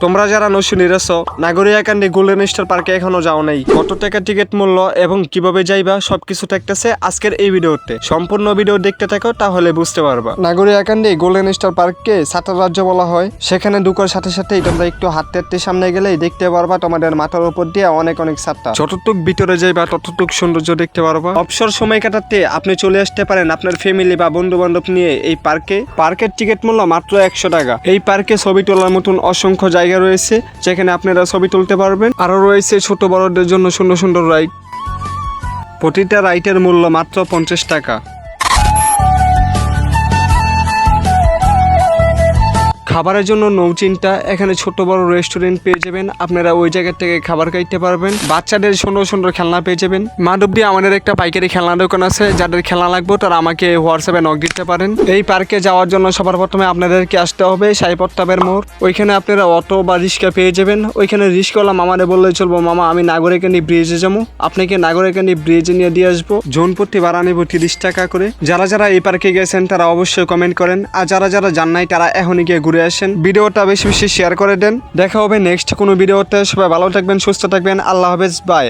তোমরা যারা নসুনির আছো নাগরিয়াকান্দি গোল্ডেন স্টার পার্কে এখনো যাও নাই, কত টাকা টিকিট মূল্য এবং কিভাবে যাইবা সবকিছু থাকতেছে আজকের এই ভিডিওতে। সম্পূর্ণ ভিডিও দেখতে থাকো, তাহলে বুঝতে পারবা। নাগরিয়াকান্দি গোল্ডেন স্টার পার্ককে সাঁতার রাজ্য বলা হয়। সেখানে ঢুকার সাথে সাথেই তোমরা একটু হাঁটতে হাঁটতে সামনে গেলেই দেখতে পারবা তোমাদের মাথার উপর দিয়ে অনেক অনেক সাঁতার। যতটুক ভিতরে যাইবা ততটুক সৌন্দর্য দেখতে পারবা। অবসর সময় কাটাতে আপনি চলে আসতে পারেন আপনার ফ্যামিলি বা বন্ধু বান্ধব নিয়ে এই পার্কে। পার্কের টিকিট মূল্য মাত্র 100 টাকা। এই পার্কে ছবি তোলার মতন অসংখ্য জায়গা রয়েছে যেখানে আপনারা ছবি তুলতে পারবেন। আরো রয়েছে ছোট বড়দের জন্য সুন্দর সুন্দর রাইড। প্রতিটা রাইডের মূল্য মাত্র 50 টাকা। খাবারের জন্য নৌ চিন্তা, এখানে ছোট বড় রেস্টুরেন্ট পেয়ে যাবেন, আপনারা ওই জায়গা থেকে খাবার খাইতে পারবেন। বাচ্চাদের সুন্দর সুন্দর খেলনা পেয়ে যাবেন। মাধবদী আমাদের একটা পাইকারি খেলনা দোকান আছে, যাদের খেলনা লাগবে তারা আমাকে হোয়াটসঅ্যাপে নক দিতে পারেন। এই পার্কে যাওয়ার জন্য সবার প্রথমে আপনাদেরকে আসতে হবে সাইপট্টাবের মোড়। ওইখানে আপনারা অটো বা রিক্সা পেয়ে যাবেন। ওইখানে রিক্সাওয়ালা মামারে বললেই চলবো, মামা আমি নাগরিকান্দি ব্রিজে যাবো, আপনাকে নাগরিকান্দি ব্রিজে নিয়ে দিয়ে আসবো। জোনপতি ভাড়া নেব 30 টাকা করে। যারা যারা এই পার্কে গেছেন তারা অবশ্যই কমেন্ট করেন, আর যারা যারা জান নাই তারা এখনই গিয়ে ঘুরে আসেন। ভিডিওটা বেশি বেশি শেয়ার করে দেন। দেখা হবে নেক্সট কোনো ভিডিওতে। সবাই ভালো থাকবেন, সুস্থ থাকবেন। আল্লাহ হাফেজ, বাই।